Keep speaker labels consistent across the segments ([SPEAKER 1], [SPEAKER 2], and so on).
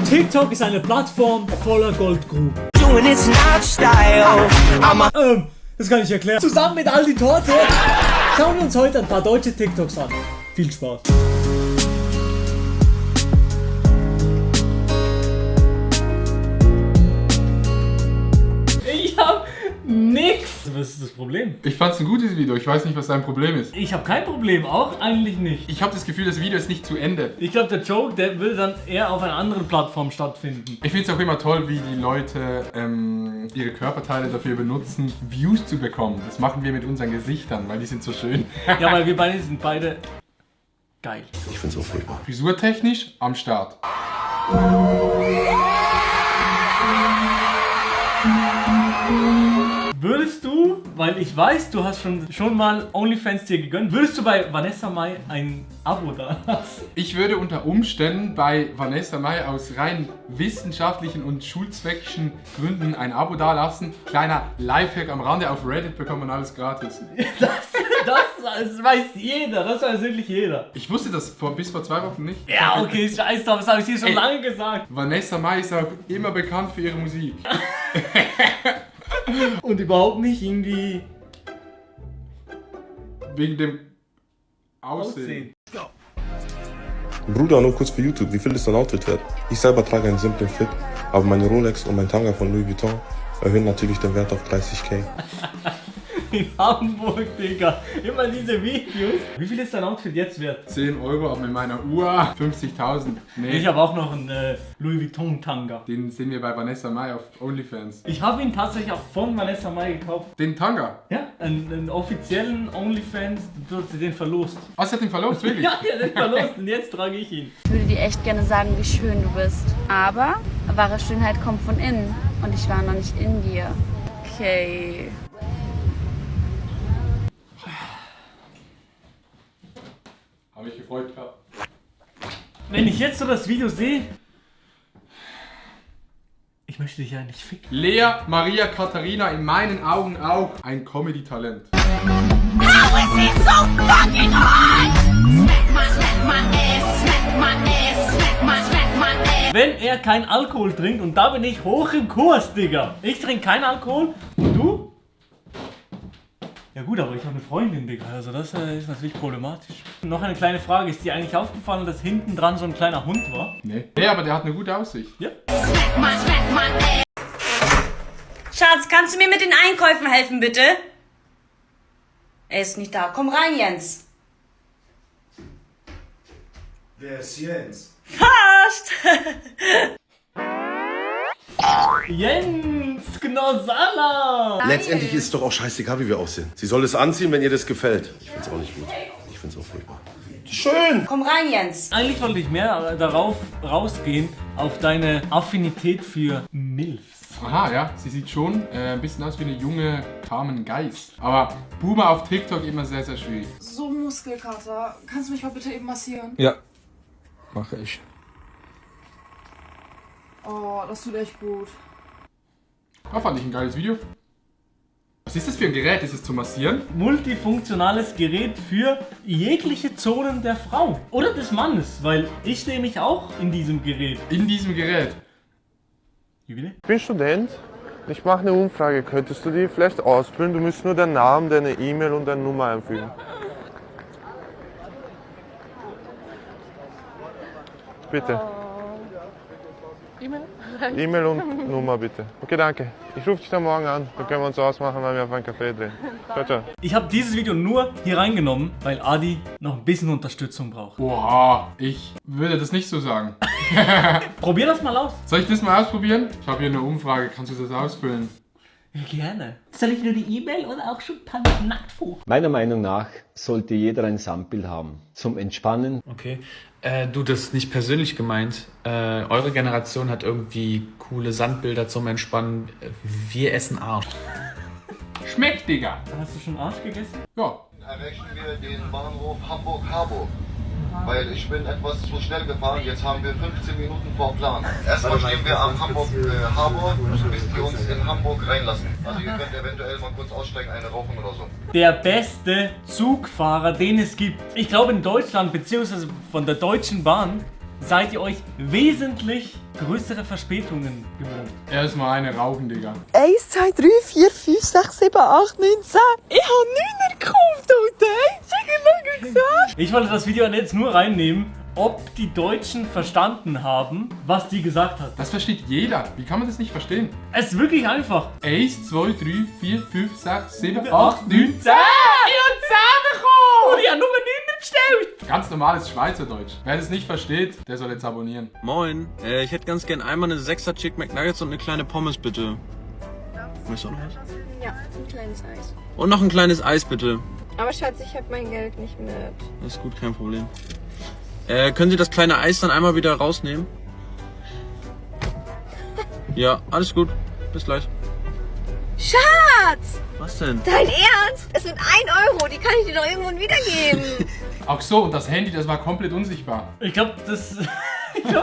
[SPEAKER 1] TikTok ist eine Plattform voller Goldgruben. Das kann ich erklären. Zusammen mit Aldi Torte schauen wir uns heute ein paar deutsche TikToks an. Viel Spaß. Ich hab nix. Was ist das Problem?
[SPEAKER 2] Ich fand's ein gutes Video, ich weiß nicht, was dein Problem ist.
[SPEAKER 1] Ich habe kein Problem, auch eigentlich nicht.
[SPEAKER 2] Ich habe das Gefühl, das Video ist nicht zu Ende.
[SPEAKER 1] Ich glaube, der Joke, der will dann eher auf einer anderen Plattform stattfinden.
[SPEAKER 2] Ich finde es auch immer toll, wie die Leute ihre Körperteile dafür benutzen, Views zu bekommen. Das machen wir mit unseren Gesichtern, weil die sind so schön.
[SPEAKER 1] Ja, weil wir beide sind beide geil.
[SPEAKER 3] Ich find's auch furchtbar.
[SPEAKER 2] Frisurtechnisch am Start.
[SPEAKER 1] Würdest du, weil ich weiß, du hast schon mal OnlyFans dir gegönnt, würdest du bei Vanessa Mai ein Abo da lassen?
[SPEAKER 2] Ich würde unter Umständen bei Vanessa Mai aus rein wissenschaftlichen und schulzweckischen Gründen ein Abo dalassen. Kleiner Lifehack am Rande, auf Reddit bekommt man alles gratis.
[SPEAKER 1] Das weiß jeder, das weiß wirklich jeder.
[SPEAKER 2] Ich wusste das bis vor 2 Wochen nicht.
[SPEAKER 1] Ja, okay, scheiß drauf, das habe ich dir schon lange gesagt.
[SPEAKER 2] Vanessa Mai ist auch immer bekannt für ihre Musik.
[SPEAKER 1] Und überhaupt nicht irgendwie
[SPEAKER 2] wegen dem Aussehen.
[SPEAKER 3] Bruder, nur kurz für YouTube, wie viel ist dein Outfit wert? Ich selber trage einen simplen Fit, aber meine Rolex und mein Tanga von Louis Vuitton erhöhen natürlich den Wert auf 30.000.
[SPEAKER 1] In Hamburg, Digga. Immer diese Videos. Wie viel ist dein Outfit jetzt wert?
[SPEAKER 2] 10 Euro, aber mit meiner Uhr 50.000. Nee,
[SPEAKER 1] Ich habe auch noch einen Louis Vuitton Tanga.
[SPEAKER 2] den sehen wir bei Vanessa Mai auf OnlyFans.
[SPEAKER 1] Ich habe ihn tatsächlich auch von Vanessa Mai gekauft.
[SPEAKER 2] Den Tanga?
[SPEAKER 1] Ja, einen offiziellen OnlyFans, wird sie den verlost.
[SPEAKER 2] Oh, sie hat den verlost, wirklich?
[SPEAKER 1] Ja, der hat den verlost und jetzt trage ich ihn.
[SPEAKER 4] Ich würde dir echt gerne sagen, wie schön du bist. Aber wahre Schönheit kommt von innen. Und ich war noch nicht in dir. Okay.
[SPEAKER 2] Habe ich gefreut, klar.
[SPEAKER 1] Wenn ich jetzt so das Video sehe, ich möchte dich ja nicht ficken.
[SPEAKER 2] Lea Maria Katharina, in meinen Augen auch ein Comedy-Talent.
[SPEAKER 1] Wenn er kein Alkohol trinkt, und da bin ich hoch im Kurs, Digga. Ich trinke keinen Alkohol und du? Ja gut, aber ich habe eine Freundin, Digga, also das ist natürlich problematisch. Noch eine kleine Frage, ist dir eigentlich aufgefallen, dass hinten dran so ein kleiner Hund war?
[SPEAKER 2] Nee. Nee, aber der hat eine gute Aussicht.
[SPEAKER 1] Ja.
[SPEAKER 5] Schatz, kannst du mir mit den Einkäufen helfen, bitte? Er ist nicht da. Komm rein, Jens.
[SPEAKER 6] Wer ist Jens?
[SPEAKER 5] Fast!
[SPEAKER 1] Jens Gnosala!
[SPEAKER 3] Letztendlich ist es doch auch scheißegal, wie wir aussehen. Sie soll es anziehen, wenn ihr das gefällt. Ich find's auch nicht gut. Ich find's auch furchtbar. Schön!
[SPEAKER 5] Komm rein, Jens.
[SPEAKER 1] Eigentlich wollte ich mehr darauf rausgehen, auf deine Affinität für Milfs.
[SPEAKER 2] Aha, ja, sie sieht schon ein bisschen aus wie eine junge Carmen Geis. Aber Boomer auf TikTok immer sehr, sehr schwierig.
[SPEAKER 7] So Muskelkater. Kannst du mich mal bitte eben massieren?
[SPEAKER 8] Ja, mache ich.
[SPEAKER 7] Oh, das tut echt gut.
[SPEAKER 2] Da fand ich ein geiles Video. Was ist das für ein Gerät? Ist es zum Massieren?
[SPEAKER 1] Multifunktionales Gerät für jegliche Zonen der Frau oder des Mannes, weil ich sehe mich auch in diesem Gerät.
[SPEAKER 2] In diesem Gerät.
[SPEAKER 1] Wie bitte?
[SPEAKER 9] Ich bin Student. Ich mache eine Umfrage. Könntest du die vielleicht ausfüllen? Du musst nur deinen Namen, deine E-Mail und deine Nummer einfügen. Bitte. E-Mail und Nummer bitte. Okay, danke. Ich rufe dich dann morgen an. Dann können wir uns ausmachen, weil wir auf einen Café drehen. Ciao, ciao.
[SPEAKER 1] Ich habe dieses Video nur hier reingenommen, weil Adi noch ein bisschen Unterstützung braucht.
[SPEAKER 2] Oha, ich würde das nicht so sagen.
[SPEAKER 1] Probier das mal aus.
[SPEAKER 2] Soll ich das mal ausprobieren? Ich habe hier eine Umfrage, kannst du das ausfüllen?
[SPEAKER 1] Ja, gerne. Soll ich nur die E-Mail oder auch schon ein paar Nacktfotos?
[SPEAKER 10] Meiner Meinung nach sollte jeder ein Samtbild haben. Zum Entspannen.
[SPEAKER 8] Okay. Du, das ist nicht persönlich gemeint. Eure Generation hat irgendwie coole Sandbilder zum Entspannen. Wir essen Arsch.
[SPEAKER 2] Schmeckt, Digga.
[SPEAKER 1] Hast du schon Arsch gegessen?
[SPEAKER 2] Ja.
[SPEAKER 11] Erreichen wir den Bahnhof Hamburg-Harburg. Weil ich bin etwas zu schnell gefahren, jetzt haben wir 15 Minuten vor Plan. Erstmal stehen wir am Hamburg-Harburg, bis die uns in Hamburg reinlassen. Also ihr könnt eventuell mal kurz aussteigen, eine rauchen oder so.
[SPEAKER 1] Der beste Zugfahrer, den es gibt. Ich glaube in Deutschland, beziehungsweise von der Deutschen Bahn, seid ihr euch wesentlich größere Verspätungen gewohnt.
[SPEAKER 2] Erstmal eine rauchen, Digga.
[SPEAKER 12] 1, 2, 3, 4, 5, 6, 7, 8, 9, 10. Ich habe 9er gekauft, Alter.
[SPEAKER 1] Ich wollte das Video jetzt nur reinnehmen, ob die Deutschen verstanden haben, was die gesagt hat.
[SPEAKER 2] Das versteht jeder. Wie kann man das nicht verstehen?
[SPEAKER 1] Es ist wirklich einfach.
[SPEAKER 2] 1, 2, 3, 4, 5, 6, 7, 8, 9, 10.
[SPEAKER 1] Ich hab 10 bekommen! Und ich hab nur 9 bestellt!
[SPEAKER 2] Ganz normales Schweizerdeutsch. Wer das nicht versteht, der soll jetzt abonnieren.
[SPEAKER 13] Moin, ich hätte ganz gern einmal eine 6er Chick McNuggets und eine kleine Pommes, bitte. Möchtest du auch noch was?
[SPEAKER 14] Ja, ein kleines Eis.
[SPEAKER 13] Und noch ein kleines Eis, bitte.
[SPEAKER 14] Aber Schatz, ich habe mein Geld nicht mit.
[SPEAKER 13] Das ist gut, kein Problem. Können Sie das kleine Eis dann einmal wieder rausnehmen? Ja, alles gut. Bis gleich.
[SPEAKER 14] Schatz!
[SPEAKER 13] Was denn?
[SPEAKER 14] Dein Ernst? Es sind 1 Euro, die kann ich dir doch irgendwann wiedergeben.
[SPEAKER 2] Ach so, und das Handy, das war komplett unsichtbar.
[SPEAKER 1] Ich glaube,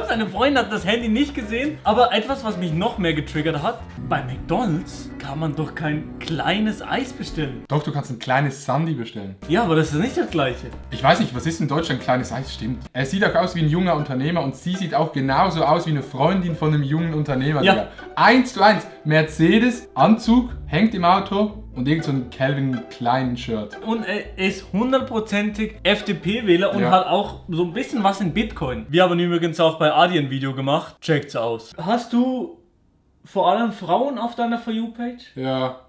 [SPEAKER 1] seine Freundin hat das Handy nicht gesehen. Aber etwas, was mich noch mehr getriggert hat, bei McDonald's kann man doch kein kleines Eis bestellen.
[SPEAKER 2] Doch, du kannst ein kleines Sundae bestellen.
[SPEAKER 1] Ja, aber das ist nicht das Gleiche.
[SPEAKER 2] Ich weiß nicht, was ist in Deutschland ein kleines Eis? Stimmt. Er sieht auch aus wie ein junger Unternehmer und sie sieht auch genauso aus wie eine Freundin von einem jungen Unternehmer.
[SPEAKER 1] Ja.
[SPEAKER 2] Digga. 1:1. Mercedes, Anzug, hängt im Auto und irgend so ein Calvin Klein Shirt.
[SPEAKER 1] Und er ist 100%ig FDP-Wähler und
[SPEAKER 2] Ja.
[SPEAKER 1] hat auch so ein bisschen was in Bitcoin. Wir haben übrigens auch bei Adi ein Video gemacht. Checkt's aus. Hast du vor allem Frauen auf deiner For You-Page?
[SPEAKER 2] Ja.